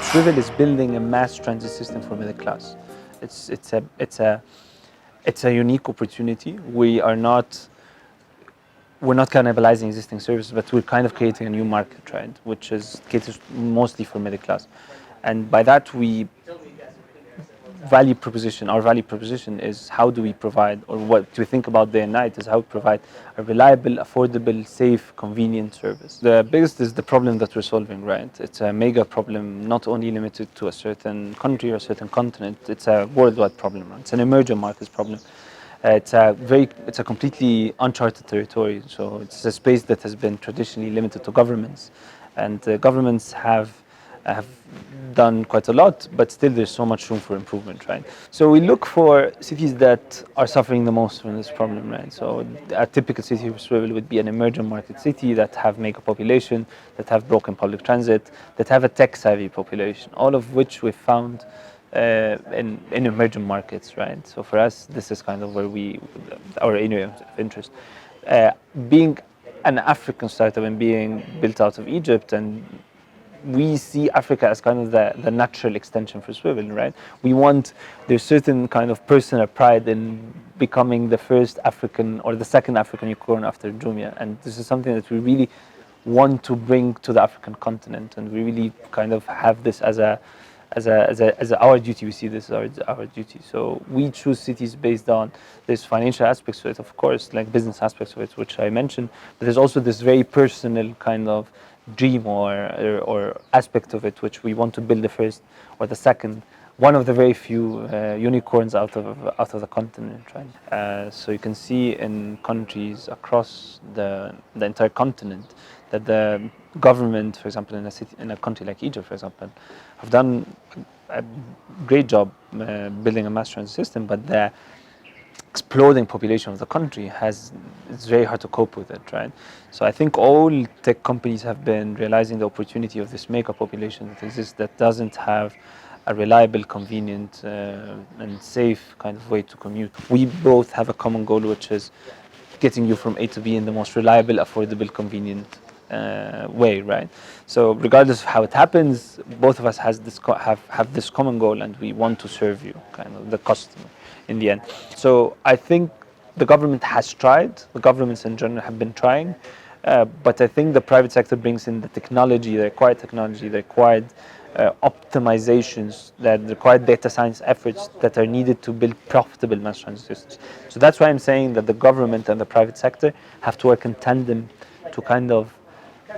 SWVL is building a mass transit system for middle class. It's a unique opportunity. We're not cannibalizing existing services, but we're kind of creating a new market trend, which is caters mostly for middle class. And by that, our value proposition is how do we provide, or what we think about day and night is how we provide a reliable, affordable, safe, convenient service. The biggest is the problem that we're solving, right? It's a mega problem, not only limited to a certain country or a certain continent. It's a worldwide problem. Right? It's an emerging markets problem. It's a completely uncharted territory. So it's a space that has been traditionally limited to governments, and governments have done quite a lot, but still there's so much room for improvement, right? So we look for cities that are suffering the most from this problem, right? So a typical city of SWVL would be an emerging market city that have mega population, that have broken public transit, that have a tech-savvy population, all of which we found in emerging markets, right? So for us, this is kind of where our area of interest. Being an African startup and being built out of Egypt, and we see Africa as kind of the natural extension for SWVL, right? There's certain kind of personal pride in becoming the first African or the second African unicorn after Jumia, and this is something that we really want to bring to the African continent, and we really kind of have this as our duty. We see this as our duty. So we choose cities based on there's financial aspects to it, of course, like business aspects of it, which I mentioned, but there's also this very personal kind of dream or aspect of it, which we want to build the first or the second, one of the very few unicorns out of the continent, right? So you can see in countries across the entire continent that the government, for example, in a country like Egypt, for example, have done a great job building a mass transit system, but the exploding population of the country it's very hard to cope with it, right? So I think all tech companies have been realizing the opportunity of this mega population that exists that doesn't have a reliable, convenient, and safe kind of way to commute. We both have a common goal, which is getting you from A to B in the most reliable, affordable, convenient way, right? So regardless of how it happens, both of us have this common goal, and we want to serve you, kind of the customer, in the end. So I think the government has tried. The governments in general have been trying, but I think the private sector brings in the technology, the required optimizations, that required data science efforts that are needed to build profitable mass transit systems. So that's why I'm saying that the government and the private sector have to work in tandem to kind of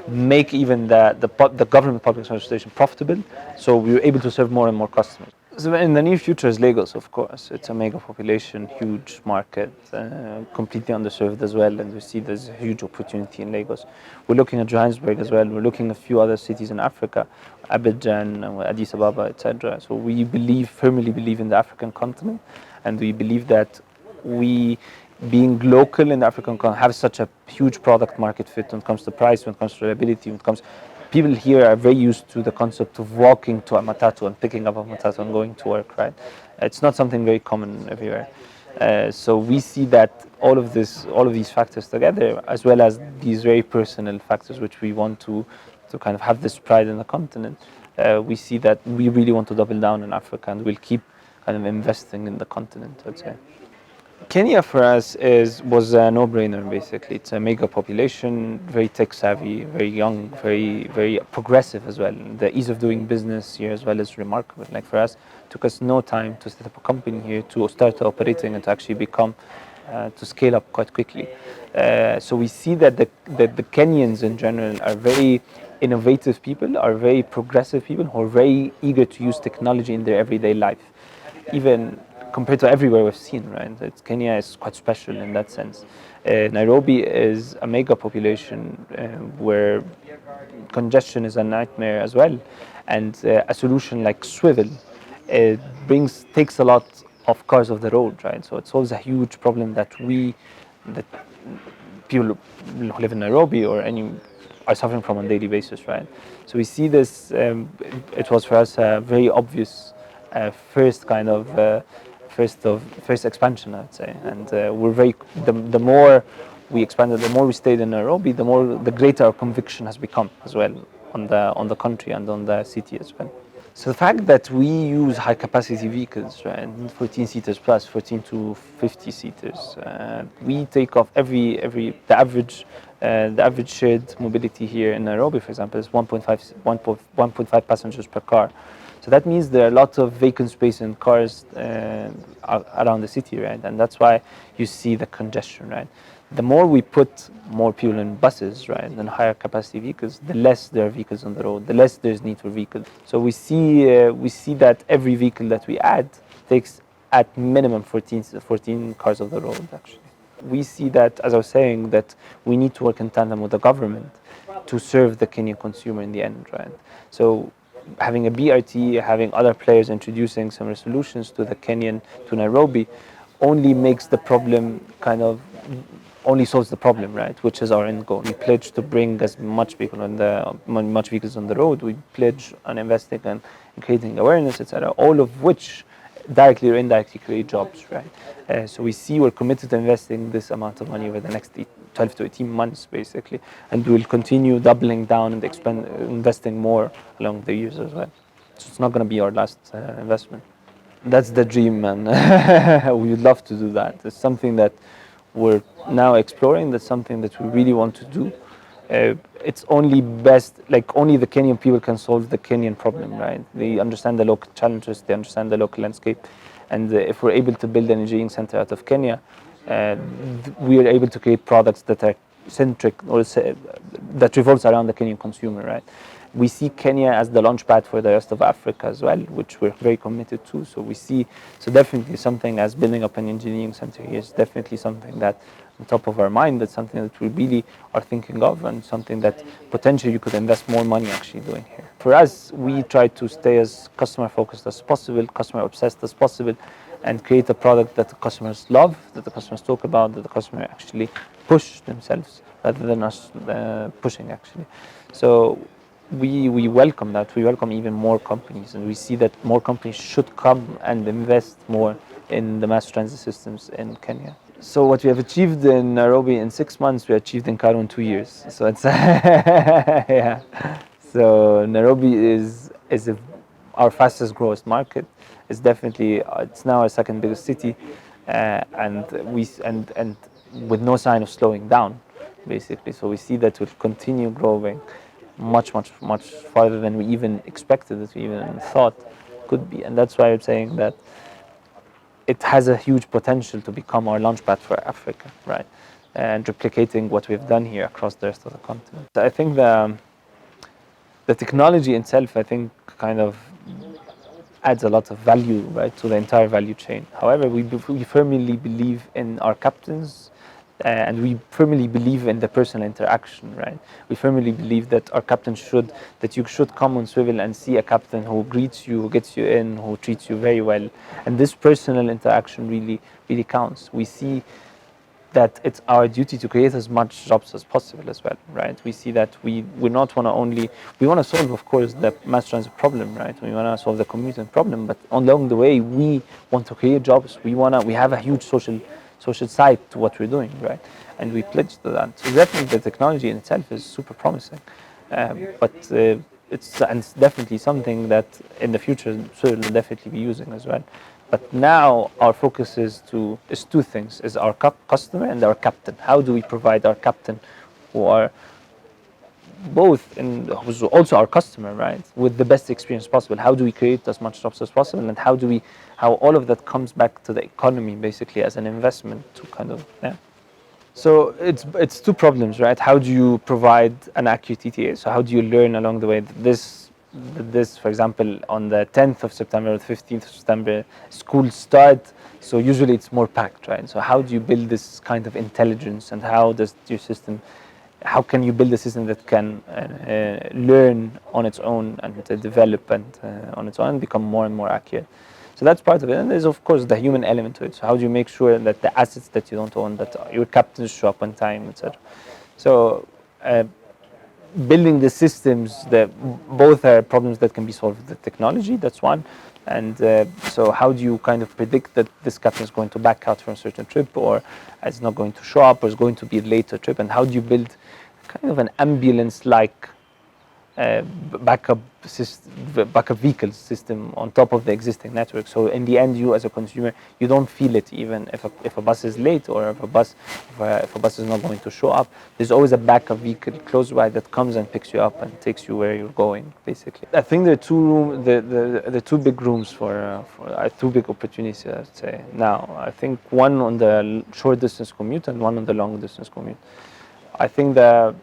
make even the government public transportation profitable, so we're able to serve more and more customers. So in the near future is Lagos, of course. It's a mega population, huge market, completely underserved as well, and we see there's a huge opportunity in Lagos. We're looking at Johannesburg as well. We're looking at a few other cities in Africa, Abidjan, Addis Ababa, etc. So we firmly believe in the African continent, and we believe that we, being local in the African continent, have such a huge product market fit when it comes to price, when it comes to reliability, when it comes. People here are very used to the concept of walking to a matatu and picking up a matatu and going to work, right? It's not something very common everywhere. So we see that all of these factors together, as well as these very personal factors, which we want to kind of have this pride in the continent, we see that we really want to double down in Africa, and we'll keep kind of investing in the continent, I'd say. Kenya for us was a no-brainer, basically. It's a mega population, very tech-savvy, very young, very progressive as well. The ease of doing business here as well is remarkable. Like for us, it took us no time to set up a company here, to start operating, and to actually to scale up quite quickly. So we see that the Kenyans in general are very innovative people, are very progressive people, who are very eager to use technology in their everyday life. Even compared to everywhere we've seen, right? Kenya is quite special in that sense. Nairobi is a mega population where congestion is a nightmare as well, and a solution like SWVL takes a lot of cars off the road, right? So it solves a huge problem that people who live in Nairobi or are suffering from on a daily basis, right? So we see this. It was for us a very obvious first expansion, I'd say, and the more we expanded, the more we stayed in Nairobi, the greater our conviction has become as well on the country and on the city as well. So the fact that we use high capacity vehicles, right, 14 seaters plus, 14 to 50 seaters, we take off the average shared mobility here in Nairobi, for example, is 1.5 passengers per car. So that means there are a lot of vacant space in cars around the city, right? And that's why you see the congestion, right? The more we put more people in buses, right, and higher capacity vehicles, the less there are vehicles on the road, the less there's need for vehicles. So we see that every vehicle that we add takes at minimum 14 cars off the road, actually. We see that, as I was saying, that we need to work in tandem with the government to serve the Kenyan consumer in the end, right? So having a BRT, having other players introducing some solutions to the Kenyan, to Nairobi, only makes the problem only solves the problem, right? Which is our end goal. We pledge to bring as much much vehicles on the road. We pledge on investing and creating awareness, etc. All of which directly or indirectly create jobs, right? So we see we're committed to investing this amount of money over the next 12 to 18 months, basically, and we'll continue doubling down and investing more along the years as well. So it's not going to be our last investment. That's the dream, man. We would love to do that. It's something that we're now exploring. That's something that we really want to do. It's only only the Kenyan people can solve the Kenyan problem, right? They understand the local challenges, they understand the local landscape, and if we're able to build an engineering center out of Kenya, we are able to create products that are centric or that revolves around the Kenyan consumer, right? We see Kenya as the launchpad for the rest of Africa as well, which we're very committed to. So definitely something as building up an engineering center here is definitely something that on top of our mind, that's something that we really are thinking of and something that potentially you could invest more money actually doing here. For us, we try to stay as customer focused as possible, customer obsessed as possible, and create a product that the customers love, that the customers talk about, that the customer actually push themselves rather than us pushing actually. So we welcome that. We welcome even more companies, and we see that more companies should come and invest more in the mass transit systems in Kenya. So what we have achieved in Nairobi in 6 months, we achieved in Cairo in 2 years. So it's yeah. So Nairobi is our fastest growth market. It's definitely it's now our second biggest city, and with no sign of slowing down, basically. So we see that we'll continue growing much farther than we even expected, that we even thought could be, and that's why I'm saying that it has a huge potential to become our launchpad for Africa, right? And replicating what we've done here across the rest of the continent. I think the technology itself, I think, kind of adds a lot of value, right, to the entire value chain. However, we firmly believe in our captains, and we firmly believe in the personal interaction, right? We firmly believe that you should come on SWVL and see a captain who greets you, who gets you in, who treats you very well, and this personal interaction really counts. We see that it's our duty to create as much jobs as possible as well, right? We see that we want to solve, of course, the mass transit problem, right? We want to solve the commuting problem, but along the way, we want to create jobs. We have a huge social side to what we're doing, right? And we pledge to that. So definitely the technology in itself is super promising, but it's definitely something that in the future we'll definitely be using as well. But now our focus is two things: is our customer and our captain. How do we provide our captain, who are who's also our customer, right, with the best experience possible? How do we create as much jobs as possible, and how all of that comes back to the economy basically as an investment to kind of So it's two problems, right? How do you provide an accurate ETA? So how do you learn along the way that this, for example, on the 10th of September or the 15th of September, schools start, so usually it's more packed, right? So how do you build this kind of intelligence, and how can you build a system that can learn on its own and develop on its own and become more and more accurate? So that's part of it. And there's, of course, the human element to it. So how do you make sure that the assets that you don't own, that your captains show up on time, etc. So building the systems, both are problems that can be solved with the technology, that's one. And so how do you kind of predict that this captain is going to back out from a certain trip, or is not going to show up, or is going to be a later trip? And how do you build kind of an ambulance-like backup system, backup vehicle system on top of the existing network. So in the end, you as a consumer, you don't feel it even if a bus is late or if a bus is not going to show up. There's always a backup vehicle close by that comes and picks you up and takes you where you're going. Basically, I think there are the two big rooms for two big opportunities. I'd say now. I think one on the short distance commute and one on the long distance commute. I think the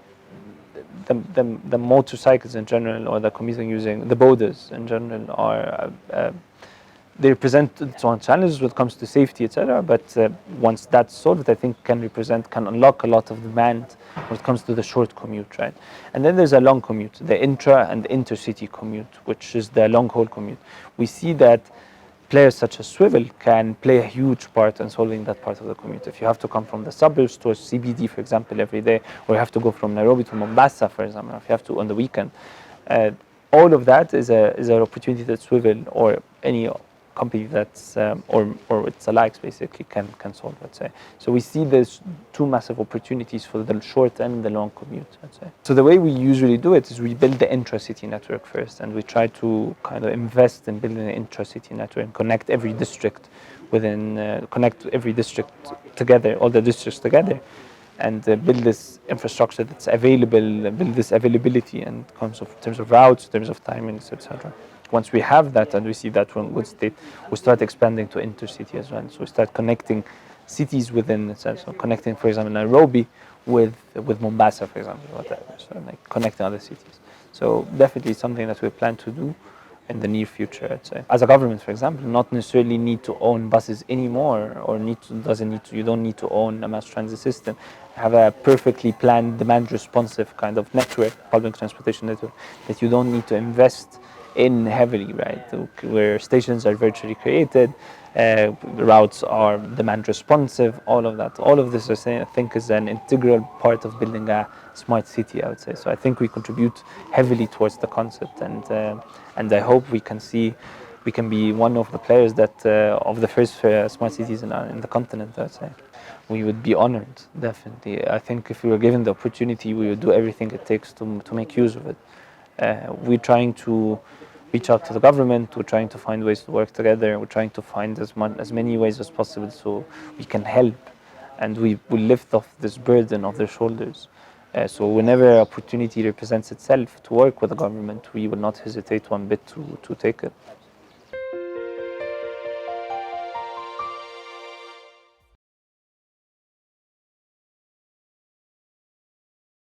motorcycles in general or the commuting using the bodas in general are they represent its own challenges when it comes to safety, etc. But once that's solved, I think can unlock a lot of demand when it comes to the short commute, right? And then there's a long commute, the intra and intercity commute, which is the long haul commute. We see that players such as SWVL can play a huge part in solving that part of the commute. If you have to come from the suburbs to a CBD, for example, every day, or you have to go from Nairobi to Mombasa, for example, if you have to on the weekend, all of that is an opportunity that SWVL or any company that's or its alike basically can solve, let's say. So we see there's two massive opportunities for the short and the long commute, let's say. So the way we usually do it is we build the intra-city network first, and we try to kind of invest in building an intra-city network and connect every district together, all the districts together, and build this infrastructure that's available, build this availability in terms of routes, in terms of timings, etc. Once we have that and we see that we're in good state, we start expanding to intercity as well. So we start connecting cities within itself. So connecting, for example, Nairobi with Mombasa, for example, whatever. So like connecting other cities. So definitely something that we plan to do in the near future, I'd say. As a government, for example, not necessarily need to own buses anymore, or you don't need to own a mass transit system. Have a perfectly planned, demand responsive kind of network, public transportation network, that you don't need to invest in heavily, right? Where stations are virtually created, routes are demand responsive, all of that. All of this, I think, is an integral part of building a smart city, I would say. So I think we contribute heavily towards the concept, and I hope we can be one of the players that of the first smart cities in the continent, I'd say. We would be honored, definitely. I think if we were given the opportunity, we would do everything it takes to make use of it. We're trying to reach out to the government. We're trying to find ways to work together. We're trying to find as many ways as possible so we can help, and we lift off this burden off their shoulders. So whenever opportunity represents itself to work with the government, we will not hesitate one bit to take it.